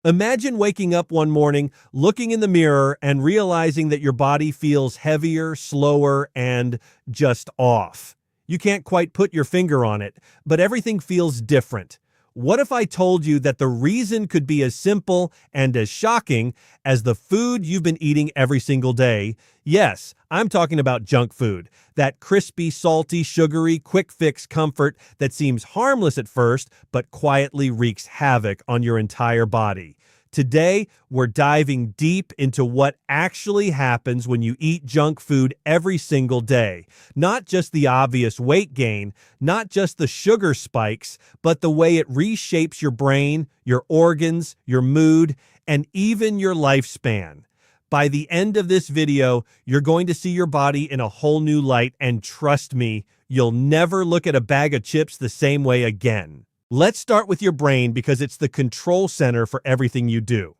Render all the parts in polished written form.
Imagine waking up one morning, looking in the mirror, and realizing that your body feels heavier, slower, and just off. You can't quite put your finger on it, but everything feels different. What if I told you that the reason could be as simple and as shocking as the food you've been eating every single day? Yes, I'm talking about junk food. That crispy, salty, sugary, quick-fix comfort that seems harmless at first, but quietly wreaks havoc on your entire body. Today, we're diving deep into what actually happens when you eat junk food every single day. Not just the obvious weight gain, not just the sugar spikes, but the way it reshapes your brain, your organs, your mood, and even your lifespan. By the end of this video, you're going to see your body in a whole new light, and trust me, you'll never look at a bag of chips the same way again. Let's start with your brain because it's the control center for everything you do.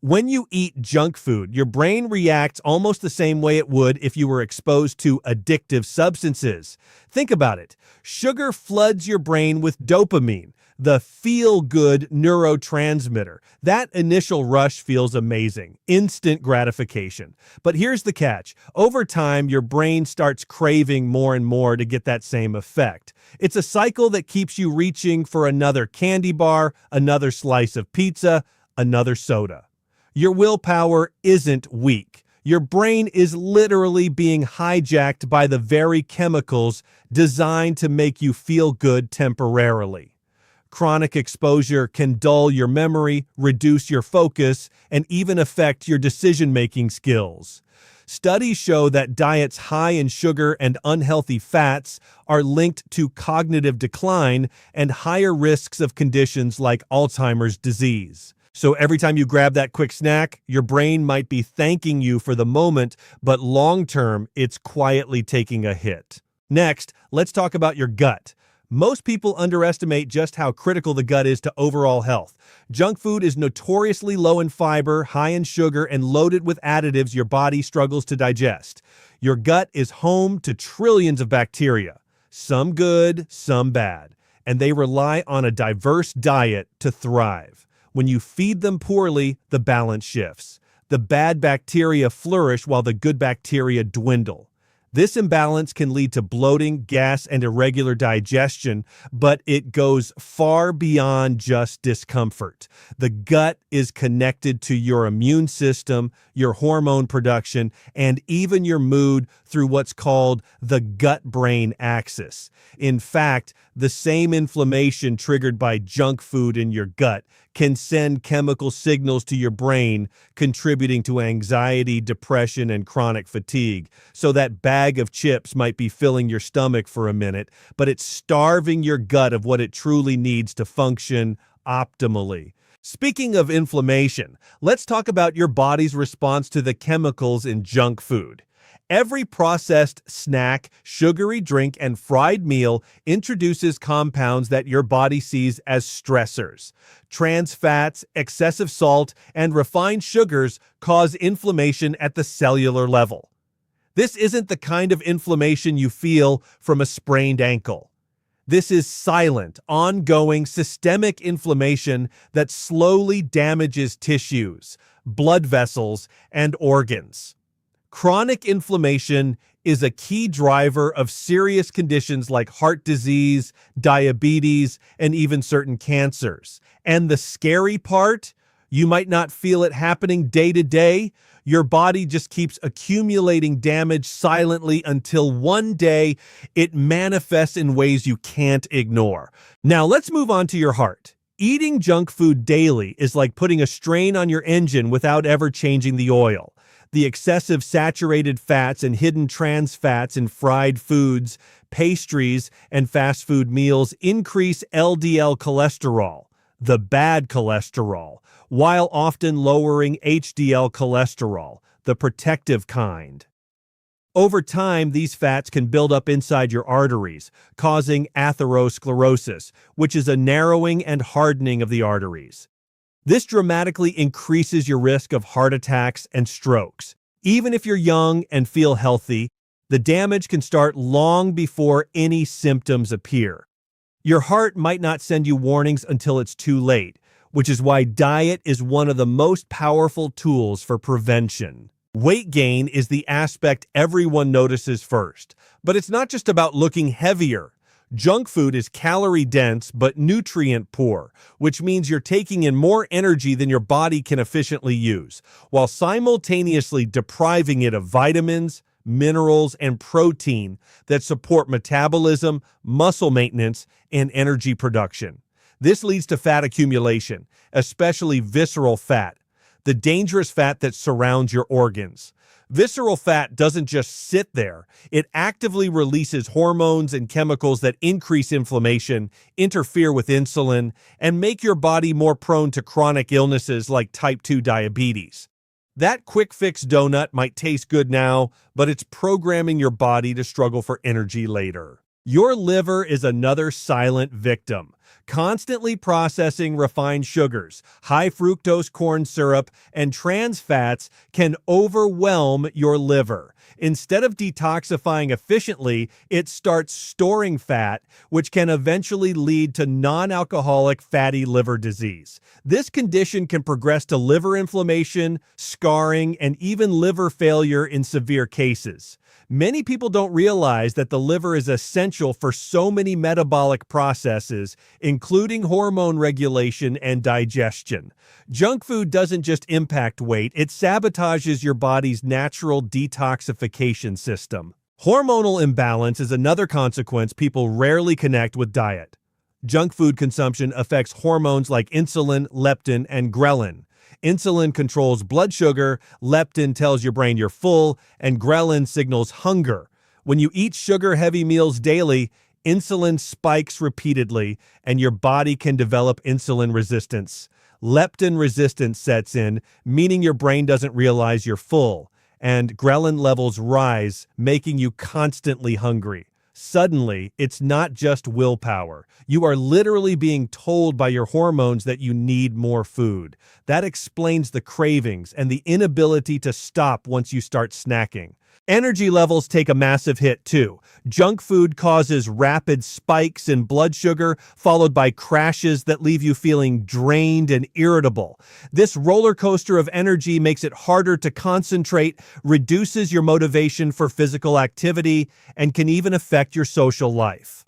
When you eat junk food, your brain reacts almost the same way it would if you were exposed to addictive substances. Think about it. Sugar floods your brain with dopamine, the feel-good neurotransmitter. That initial rush feels amazing, instant gratification. But here's the catch. Over time, your brain starts craving more and more to get that same effect. It's a cycle that keeps you reaching for another candy bar, another slice of pizza, another soda. Your willpower isn't weak. Your brain is literally being hijacked by the very chemicals designed to make you feel good temporarily. Chronic exposure can dull your memory, reduce your focus, and even affect your decision-making skills. Studies show that diets high in sugar and unhealthy fats are linked to cognitive decline and higher risks of conditions like Alzheimer's disease. So every time you grab that quick snack, your brain might be thanking you for the moment, but long-term, it's quietly taking a hit. Next, let's talk about your gut. Most people underestimate just how critical the gut is to overall health. Junk food is notoriously low in fiber, high in sugar, and loaded with additives your body struggles to digest. Your gut is home to trillions of bacteria, some good, some bad, and they rely on a diverse diet to thrive. When you feed them poorly, the balance shifts. The bad bacteria flourish while the good bacteria dwindle. This imbalance can lead to bloating, gas, and irregular digestion, but it goes far beyond just discomfort. The gut is connected to your immune system, your hormone production, and even your mood through what's called the gut-brain axis. In fact, the same inflammation triggered by junk food in your gut can send chemical signals to your brain, contributing to anxiety, depression, and chronic fatigue. So that bag of chips might be filling your stomach for a minute, but it's starving your gut of what it truly needs to function optimally. Speaking of inflammation, let's talk about your body's response to the chemicals in junk food. Every processed snack, sugary drink, and fried meal introduces compounds that your body sees as stressors. Trans fats, excessive salt, and refined sugars cause inflammation at the cellular level. This isn't the kind of inflammation you feel from a sprained ankle. This is silent, ongoing, systemic inflammation that slowly damages tissues, blood vessels, and organs. Chronic inflammation is a key driver of serious conditions like heart disease, diabetes, and even certain cancers. And the scary part, you might not feel it happening day to day. Your body just keeps accumulating damage silently until one day it manifests in ways you can't ignore. Now let's move on to your heart. Eating junk food daily is like putting a strain on your engine without ever changing the oil. The excessive saturated fats and hidden trans fats in fried foods, pastries, and fast food meals increase LDL cholesterol, the bad cholesterol, while often lowering HDL cholesterol, the protective kind. Over time, these fats can build up inside your arteries, causing atherosclerosis, which is a narrowing and hardening of the arteries. This dramatically increases your risk of heart attacks and strokes. Even if you're young and feel healthy, the damage can start long before any symptoms appear. Your heart might not send you warnings until it's too late, which is why diet is one of the most powerful tools for prevention. Weight gain is the aspect everyone notices first, but it's not just about looking heavier. Junk food is calorie-dense but nutrient-poor, which means you're taking in more energy than your body can efficiently use, while simultaneously depriving it of vitamins, minerals, and protein that support metabolism, muscle maintenance, and energy production. This leads to fat accumulation, especially visceral fat, the dangerous fat that surrounds your organs. Visceral fat doesn't just sit there. It actively releases hormones and chemicals that increase inflammation, interfere with insulin, and make your body more prone to chronic illnesses like type 2 diabetes. That quick-fix donut might taste good now, but it's programming your body to struggle for energy later. Your liver is another silent victim, constantly processing refined sugars, high fructose corn syrup, and trans fats can overwhelm your liver. Instead of detoxifying efficiently, it starts storing fat, which can eventually lead to non-alcoholic fatty liver disease. This condition can progress to liver inflammation, scarring, and even liver failure in severe cases. Many people don't realize that the liver is essential for so many metabolic processes, including hormone regulation and digestion. Junk food doesn't just impact weight, it sabotages your body's natural detoxification system. Hormonal imbalance is another consequence people rarely connect with diet. Junk food consumption affects hormones like insulin, leptin, and ghrelin. Insulin controls blood sugar, leptin tells your brain you're full, and ghrelin signals hunger. When you eat sugar-heavy meals daily, insulin spikes repeatedly, and your body can develop insulin resistance. Leptin resistance sets in, meaning your brain doesn't realize you're full, and ghrelin levels rise, making you constantly hungry. Suddenly, it's not just willpower. You are literally being told by your hormones that you need more food. That explains the cravings and the inability to stop once you start snacking. Energy levels take a massive hit too. Junk food causes rapid spikes in blood sugar, followed by crashes that leave you feeling drained and irritable. This roller coaster of energy makes it harder to concentrate, reduces your motivation for physical activity, and can even affect your social life.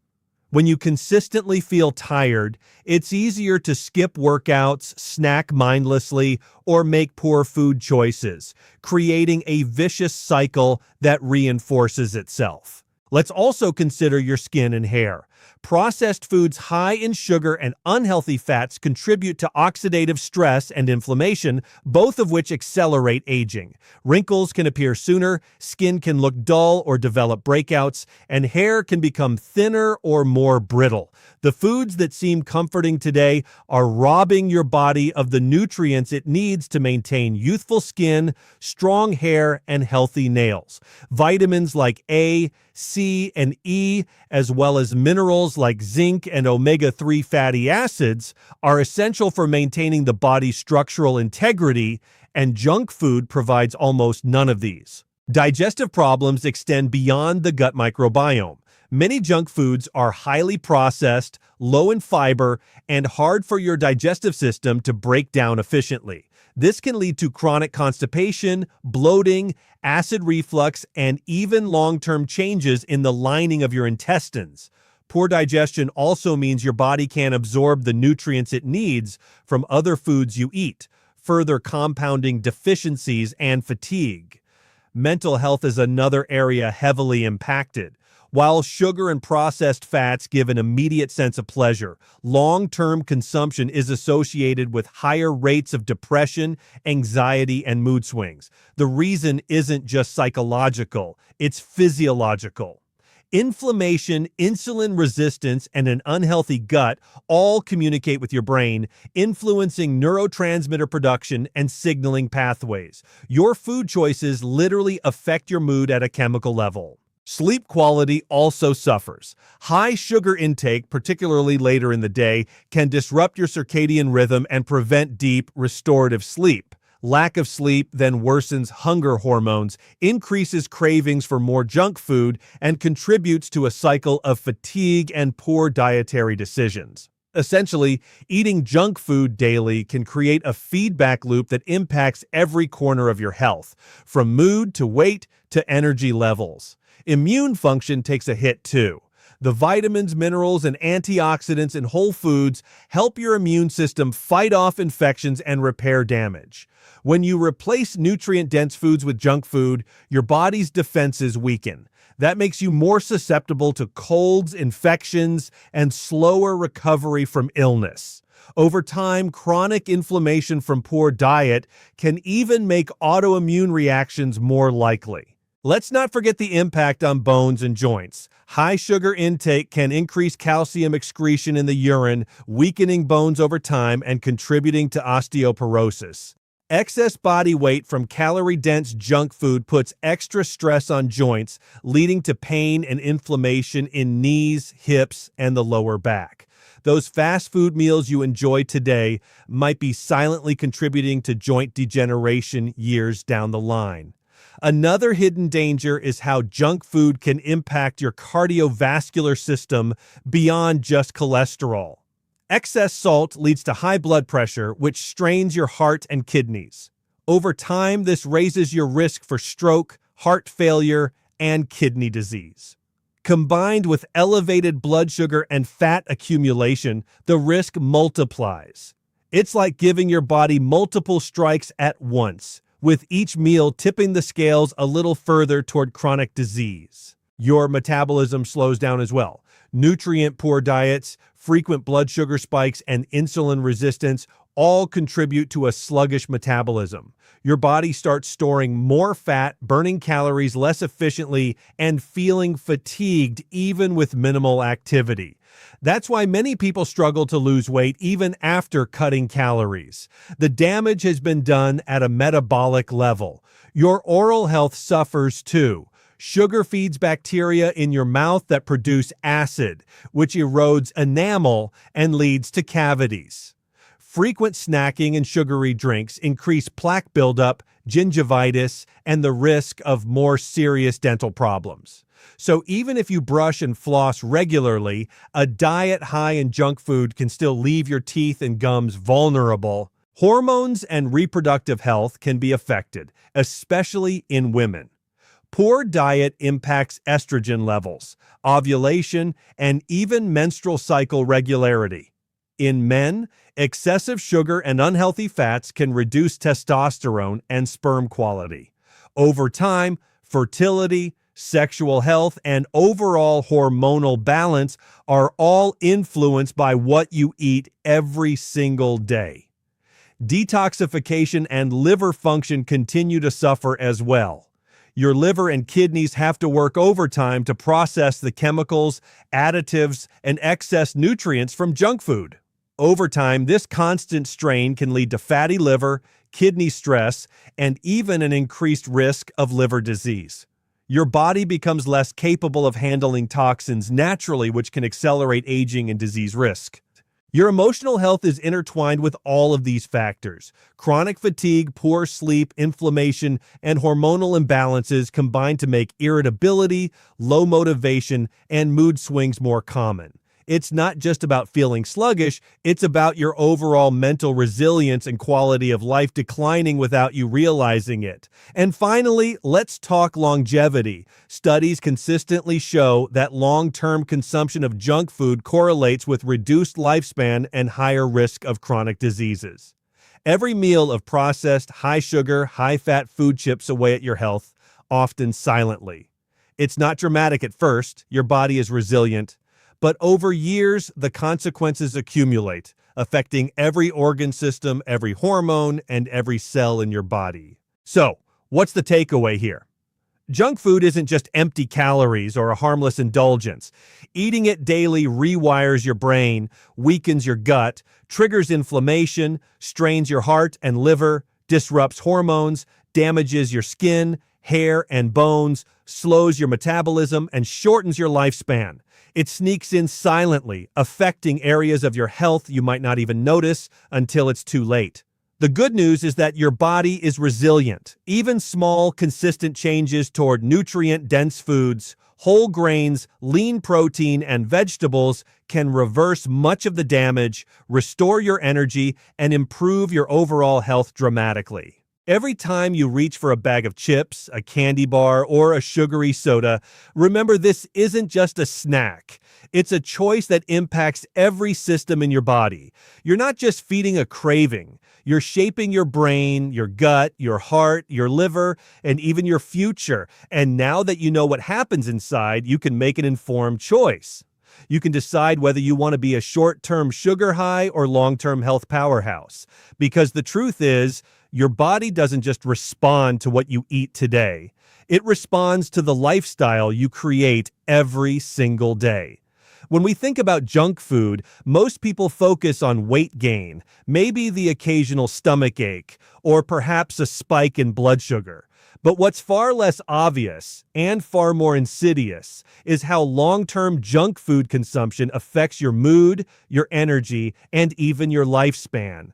When you consistently feel tired, it's easier to skip workouts, snack mindlessly, or make poor food choices, creating a vicious cycle that reinforces itself. Let's also consider your skin and hair. Processed foods high in sugar and unhealthy fats contribute to oxidative stress and inflammation, both of which accelerate aging. Wrinkles can appear sooner, skin can look dull or develop breakouts, and hair can become thinner or more brittle. The foods that seem comforting today are robbing your body of the nutrients it needs to maintain youthful skin, strong hair, and healthy nails. Vitamins like A, C, and E, as well as minerals like zinc and omega-3 fatty acids, are essential for maintaining the body's structural integrity, and junk food provides almost none of these. Digestive problems extend beyond the gut microbiome. Many junk foods are highly processed, low in fiber, and hard for your digestive system to break down efficiently. This can lead to chronic constipation, bloating, acid reflux, and even long-term changes in the lining of your intestines. Poor digestion also means your body can't absorb the nutrients it needs from other foods you eat, further compounding deficiencies and fatigue. Mental health is another area heavily impacted. While sugar and processed fats give an immediate sense of pleasure, long-term consumption is associated with higher rates of depression, anxiety, and mood swings. The reason isn't just psychological, it's physiological. Inflammation, insulin resistance, and an unhealthy gut all communicate with your brain, influencing neurotransmitter production and signaling pathways. Your food choices literally affect your mood at a chemical level. Sleep quality also suffers. High sugar intake, particularly later in the day, can disrupt your circadian rhythm and prevent deep, restorative sleep. Lack of sleep then worsens hunger hormones, increases cravings for more junk food, and contributes to a cycle of fatigue and poor dietary decisions. Essentially, eating junk food daily can create a feedback loop that impacts every corner of your health, from mood to weight to energy levels. Immune function takes a hit too. The vitamins, minerals, and antioxidants in whole foods help your immune system fight off infections and repair damage. When you replace nutrient-dense foods with junk food, your body's defenses weaken. That makes you more susceptible to colds, infections, and slower recovery from illness. Over time, chronic inflammation from poor diet can even make autoimmune reactions more likely. Let's not forget the impact on bones and joints. High sugar intake can increase calcium excretion in the urine, weakening bones over time and contributing to osteoporosis. Excess body weight from calorie-dense junk food puts extra stress on joints, leading to pain and inflammation in knees, hips, and the lower back. Those fast food meals you enjoy today might be silently contributing to joint degeneration years down the line. Another hidden danger is how junk food can impact your cardiovascular system beyond just cholesterol. Excess salt leads to high blood pressure, which strains your heart and kidneys. Over time, this raises your risk for stroke, heart failure, and kidney disease. Combined with elevated blood sugar and fat accumulation, the risk multiplies. It's like giving your body multiple strikes at once, with each meal tipping the scales a little further toward chronic disease. Your metabolism slows down as well. Nutrient-poor diets, frequent blood sugar spikes, and insulin resistance all contribute to a sluggish metabolism. Your body starts storing more fat, burning calories less efficiently, and feeling fatigued even with minimal activity. That's why many people struggle to lose weight even after cutting calories. The damage has been done at a metabolic level. Your oral health suffers too. Sugar feeds bacteria in your mouth that produce acid, which erodes enamel and leads to cavities. Frequent snacking and sugary drinks increase plaque buildup, gingivitis, and the risk of more serious dental problems. So even if you brush and floss regularly, a diet high in junk food can still leave your teeth and gums vulnerable. Hormones and reproductive health can be affected, especially in women. Poor diet impacts estrogen levels, ovulation, and even menstrual cycle regularity. In men, excessive sugar and unhealthy fats can reduce testosterone and sperm quality. Over time, fertility, sexual health, and overall hormonal balance are all influenced by what you eat every single day. Detoxification and liver function continue to suffer as well. Your liver and kidneys have to work overtime to process the chemicals, additives, and excess nutrients from junk food. Over time, this constant strain can lead to fatty liver, kidney stress, and even an increased risk of liver disease. Your body becomes less capable of handling toxins naturally, which can accelerate aging and disease risk. Your emotional health is intertwined with all of these factors. Chronic fatigue, poor sleep, inflammation, and hormonal imbalances combine to make irritability, low motivation, and mood swings more common. It's not just about feeling sluggish, it's about your overall mental resilience and quality of life declining without you realizing it. And finally, let's talk longevity. Studies consistently show that long-term consumption of junk food correlates with reduced lifespan and higher risk of chronic diseases. Every meal of processed, high-sugar, high-fat food chips away at your health, often silently. It's not dramatic at first, your body is resilient, but over years, the consequences accumulate, affecting every organ system, every hormone, and every cell in your body. So, what's the takeaway here? Junk food isn't just empty calories or a harmless indulgence. Eating it daily rewires your brain, weakens your gut, triggers inflammation, strains your heart and liver, disrupts hormones, damages your skin, hair, and bones, slows your metabolism, and shortens your lifespan. It sneaks in silently, affecting areas of your health you might not even notice until it's too late. The good news is that your body is resilient. Even small, consistent changes toward nutrient-dense foods, whole grains, lean protein, and vegetables can reverse much of the damage, restore your energy, and improve your overall health dramatically. Every time you reach for a bag of chips, a candy bar, or a sugary soda, remember this isn't just a snack. It's a choice that impacts every system in your body. You're not just feeding a craving. You're shaping your brain, your gut, your heart, your liver, and even your future. And now that you know what happens inside, you can make an informed choice. You can decide whether you want to be a short-term sugar high or long-term health powerhouse. Because the truth is, your body doesn't just respond to what you eat today. It responds to the lifestyle you create every single day. When we think about junk food, most people focus on weight gain, maybe the occasional stomach ache, or perhaps a spike in blood sugar. But what's far less obvious and far more insidious is how long-term junk food consumption affects your mood, your energy, and even your lifespan.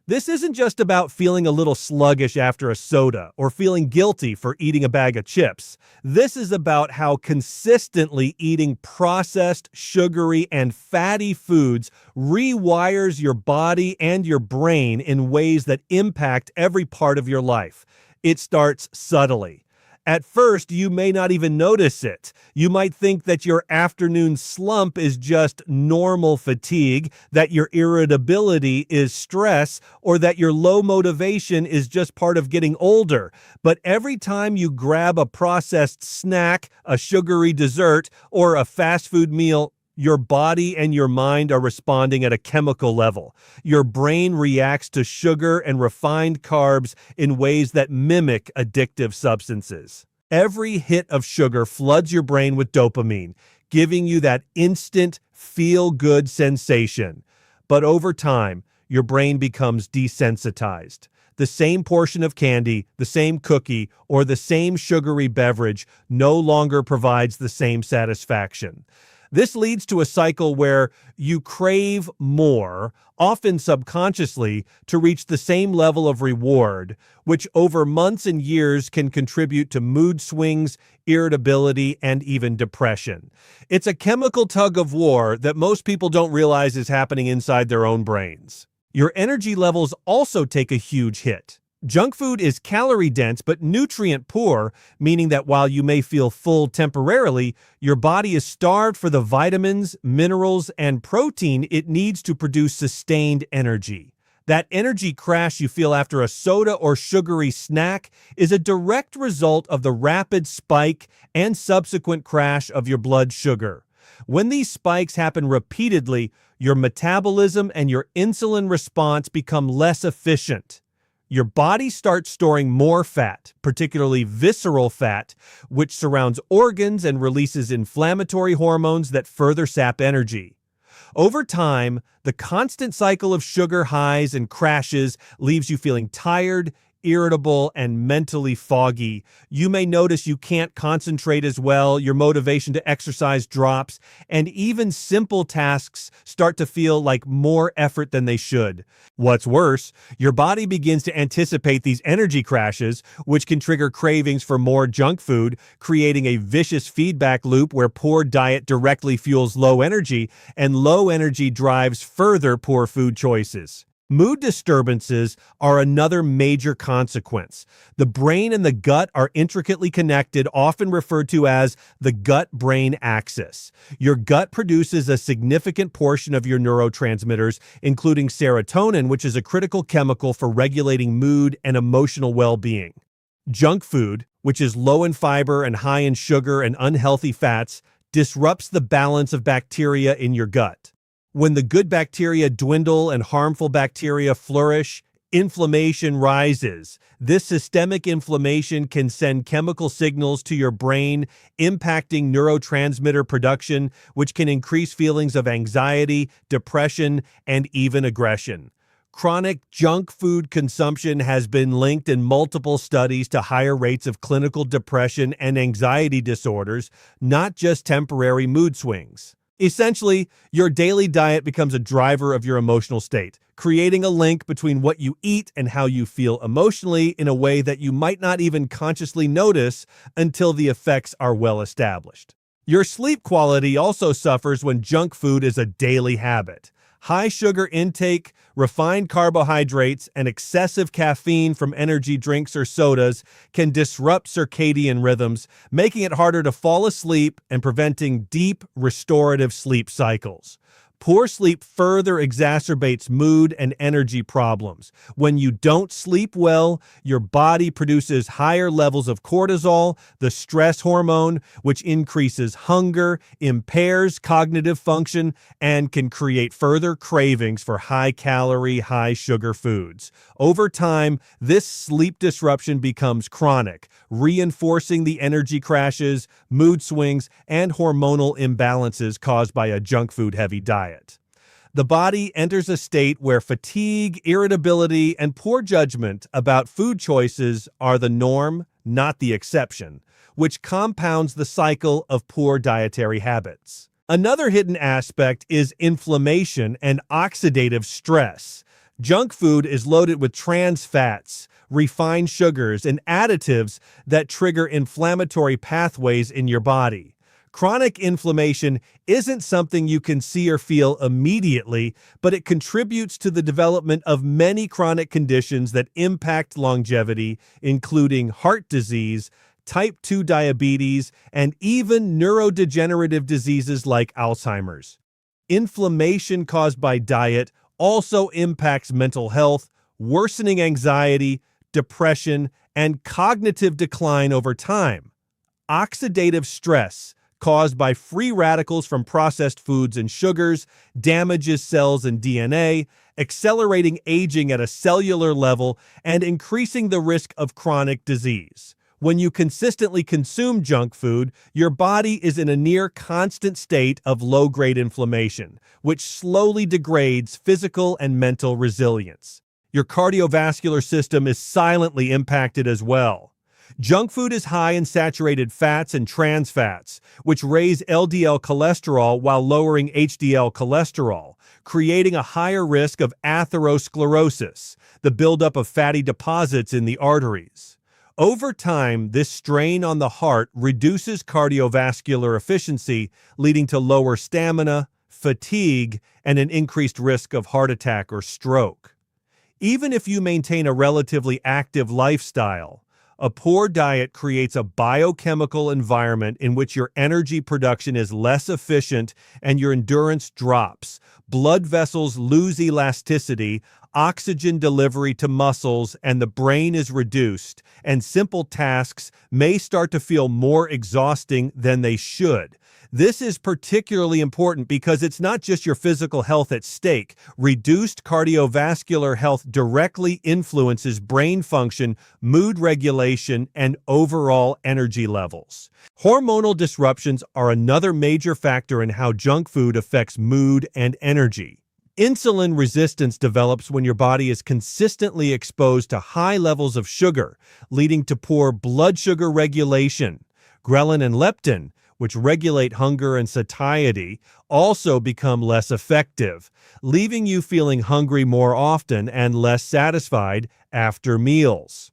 This isn't just about feeling a little sluggish after a soda or feeling guilty for eating a bag of chips. This is about how consistently eating processed, sugary, and fatty foods rewires your body and your brain in ways that impact every part of your life. It starts subtly. At first, you may not even notice it. You might think that your afternoon slump is just normal fatigue, that your irritability is stress, or that your low motivation is just part of getting older. But every time you grab a processed snack, a sugary dessert, or a fast food meal, your body and your mind are responding at a chemical level. Your brain reacts to sugar and refined carbs in ways that mimic addictive substances. Every hit of sugar floods your brain with dopamine, giving you that instant feel-good sensation. But over time, your brain becomes desensitized. The same portion of candy, the same cookie, or the same sugary beverage no longer provides the same satisfaction. This leads to a cycle where you crave more, often subconsciously, to reach the same level of reward, which over months and years can contribute to mood swings, irritability, and even depression. It's a chemical tug of war that most people don't realize is happening inside their own brains. Your energy levels also take a huge hit. Junk food is calorie-dense but nutrient-poor, meaning that while you may feel full temporarily, your body is starved for the vitamins, minerals, and protein it needs to produce sustained energy. That energy crash you feel after a soda or sugary snack is a direct result of the rapid spike and subsequent crash of your blood sugar. When these spikes happen repeatedly, your metabolism and your insulin response become less efficient. Your body starts storing more fat, particularly visceral fat, which surrounds organs and releases inflammatory hormones that further sap energy. Over time, the constant cycle of sugar highs and crashes leaves you feeling tired, irritable, and mentally foggy. You may notice you can't concentrate as well, your motivation to exercise drops, and even simple tasks start to feel like more effort than they should. What's worse, your body begins to anticipate these energy crashes, which can trigger cravings for more junk food, creating a vicious feedback loop where poor diet directly fuels low energy, and low energy drives further poor food choices. Mood disturbances are another major consequence. The brain and the gut are intricately connected, often referred to as the gut-brain axis. Your gut produces a significant portion of your neurotransmitters, including serotonin, which is a critical chemical for regulating mood and emotional well-being. Junk food, which is low in fiber and high in sugar and unhealthy fats, disrupts the balance of bacteria in your gut. When the good bacteria dwindle and harmful bacteria flourish, inflammation rises. This systemic inflammation can send chemical signals to your brain, impacting neurotransmitter production, which can increase feelings of anxiety, depression, and even aggression. Chronic junk food consumption has been linked in multiple studies to higher rates of clinical depression and anxiety disorders, not just temporary mood swings. Essentially, your daily diet becomes a driver of your emotional state, creating a link between what you eat and how you feel emotionally in a way that you might not even consciously notice until the effects are well established. Your sleep quality also suffers when junk food is a daily habit. High sugar intake, refined carbohydrates, and excessive caffeine from energy drinks or sodas can disrupt circadian rhythms, making it harder to fall asleep and preventing deep, restorative sleep cycles. Poor sleep further exacerbates mood and energy problems. When you don't sleep well, your body produces higher levels of cortisol, the stress hormone, which increases hunger, impairs cognitive function, and can create further cravings for high-calorie, high-sugar foods. Over time, this sleep disruption becomes chronic, reinforcing the energy crashes, mood swings, and hormonal imbalances caused by a junk food-heavy diet. The body enters a state where fatigue, irritability, and poor judgment about food choices are the norm, not the exception, which compounds the cycle of poor dietary habits. Another hidden aspect is inflammation and oxidative stress. Junk food is loaded with trans fats, refined sugars, and additives that trigger inflammatory pathways in your body. Chronic inflammation isn't something you can see or feel immediately, but it contributes to the development of many chronic conditions that impact longevity, including heart disease, type 2 diabetes, and even neurodegenerative diseases like Alzheimer's. Inflammation caused by diet also impacts mental health, worsening anxiety, depression, and cognitive decline over time. Oxidative stress caused by free radicals from processed foods and sugars, damages cells and DNA, accelerating aging at a cellular level, and increasing the risk of chronic disease. When you consistently consume junk food, your body is in a near constant state of low-grade inflammation, which slowly degrades physical and mental resilience. Your cardiovascular system is silently impacted as well. Junk food is high in saturated fats and trans fats, which raise LDL cholesterol while lowering HDL cholesterol, creating a higher risk of atherosclerosis, the buildup of fatty deposits in the arteries. Over time, this strain on the heart reduces cardiovascular efficiency, leading to lower stamina, fatigue, and an increased risk of heart attack or stroke. Even if you maintain a relatively active lifestyle, a poor diet creates a biochemical environment in which your energy production is less efficient and your endurance drops. Blood vessels lose elasticity, oxygen delivery to muscles, and the brain is reduced, and simple tasks may start to feel more exhausting than they should. This is particularly important because it's not just your physical health at stake. Reduced cardiovascular health directly influences brain function, mood regulation, and overall energy levels. Hormonal disruptions are another major factor in how junk food affects mood and energy. Insulin resistance develops when your body is consistently exposed to high levels of sugar, leading to poor blood sugar regulation. Ghrelin and leptin, which regulate hunger and satiety, also become less effective, leaving you feeling hungry more often and less satisfied after meals.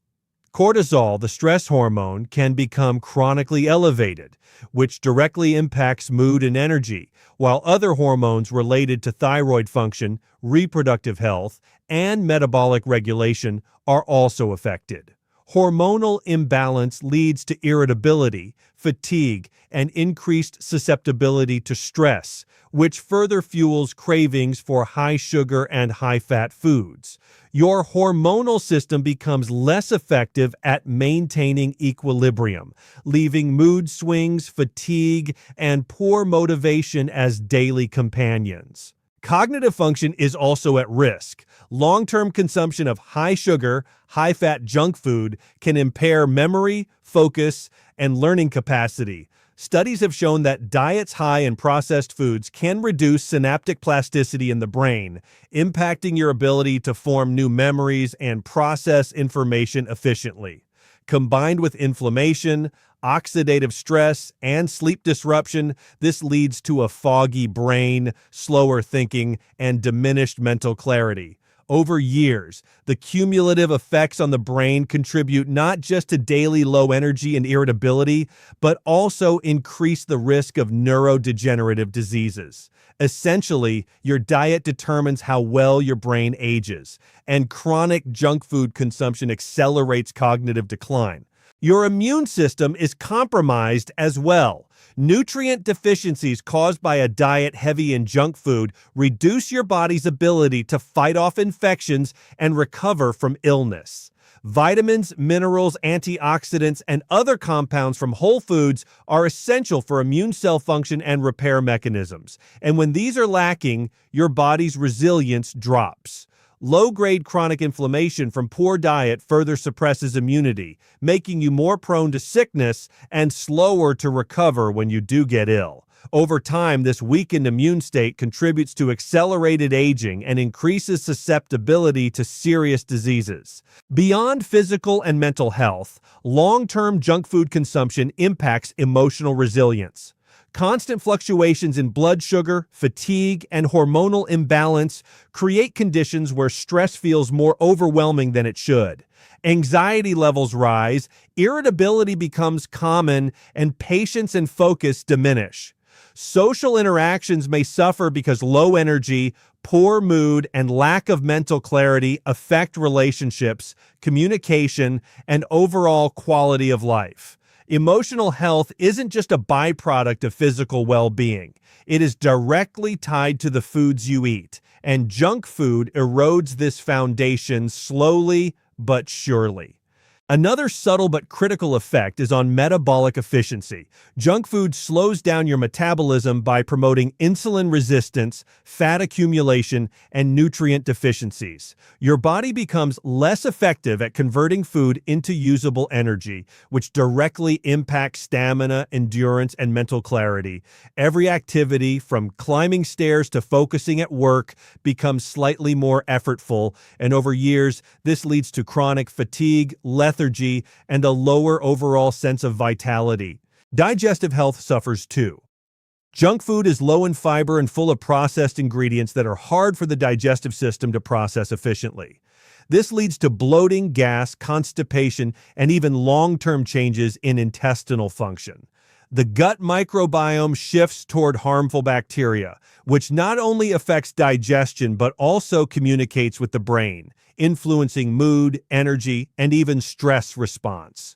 Cortisol, the stress hormone, can become chronically elevated, which directly impacts mood and energy, while other hormones related to thyroid function, reproductive health, and metabolic regulation are also affected. Hormonal imbalance leads to irritability, fatigue, and increased susceptibility to stress, which further fuels cravings for high sugar and high fat foods. Your hormonal system becomes less effective at maintaining equilibrium, leaving mood swings, fatigue, and poor motivation as daily companions. Cognitive function is also at risk. Long-term consumption of high sugar, high-fat junk food can impair memory, focus, and learning capacity. Studies have shown that diets high in processed foods can reduce synaptic plasticity in the brain, impacting your ability to form new memories and process information efficiently. Combined with inflammation, oxidative stress, and sleep disruption, this leads to a foggy brain, slower thinking, and diminished mental clarity. Over years, the cumulative effects on the brain contribute not just to daily low energy and irritability, but also increase the risk of neurodegenerative diseases. Essentially, your diet determines how well your brain ages, and chronic junk food consumption accelerates cognitive decline. Your immune system is compromised as well. Nutrient deficiencies caused by a diet heavy in junk food reduce your body's ability to fight off infections and recover from illness. Vitamins, minerals, antioxidants, and other compounds from whole foods are essential for immune cell function and repair mechanisms. And when these are lacking, your body's resilience drops. Low-grade chronic inflammation from poor diet further suppresses immunity, making you more prone to sickness and slower to recover when you do get ill. Over time, this weakened immune state contributes to accelerated aging and increases susceptibility to serious diseases. Beyond physical and mental health, long-term junk food consumption impacts emotional resilience. Constant fluctuations in blood sugar, fatigue, and hormonal imbalance create conditions where stress feels more overwhelming than it should. Anxiety levels rise, irritability becomes common, and patience and focus diminish. Social interactions may suffer because low energy, poor mood, and lack of mental clarity affect relationships, communication, and overall quality of life. Emotional health isn't just a byproduct of physical well-being. It is directly tied to the foods you eat, and junk food erodes this foundation slowly but surely. Another subtle but critical effect is on metabolic efficiency. Junk food slows down your metabolism by promoting insulin resistance, fat accumulation, and nutrient deficiencies. Your body becomes less effective at converting food into usable energy, which directly impacts stamina, endurance, and mental clarity. Every activity, from climbing stairs to focusing at work, becomes slightly more effortful, and over years, this leads to chronic fatigue, lethargy, and a lower overall sense of vitality. Digestive health suffers too. Junk food is low in fiber and full of processed ingredients that are hard for the digestive system to process efficiently. This leads to bloating, gas, constipation, and even long-term changes in intestinal function. The gut microbiome shifts toward harmful bacteria, which not only affects digestion but also communicates with the brain, influencing mood, energy, and even stress response.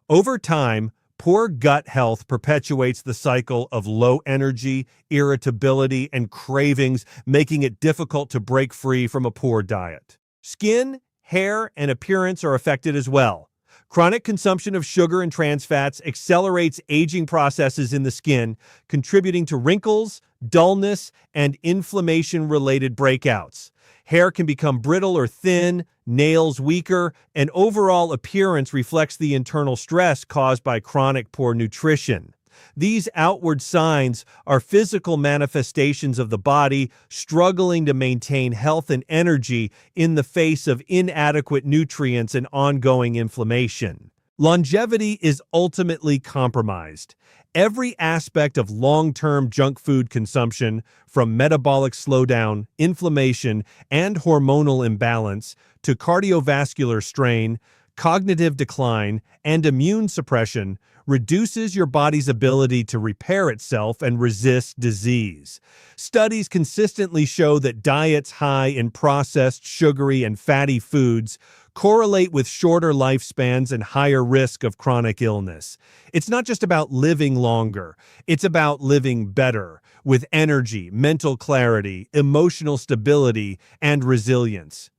Over time, poor gut health perpetuates the cycle of low energy, irritability, and cravings, making it difficult to break free from a poor diet. Skin, hair, and appearance are affected as well. Chronic consumption of sugar and trans fats accelerates aging processes in the skin, contributing to wrinkles, dullness, and inflammation-related breakouts. Hair can become brittle or thin, nails weaker, and overall appearance reflects the internal stress caused by chronic poor nutrition. These outward signs are physical manifestations of the body struggling to maintain health and energy in the face of inadequate nutrients and ongoing inflammation. Longevity is ultimately compromised. Every aspect of long-term junk food consumption, from metabolic slowdown, inflammation, and hormonal imbalance to cardiovascular strain, cognitive decline, and immune suppression, reduces your body's ability to repair itself and resist disease. Studies consistently show that diets high in processed, sugary, and fatty foods correlate with shorter lifespans and higher risk of chronic illness. It's not just about living longer, it's about living better, with energy, mental clarity, emotional stability, and resilience.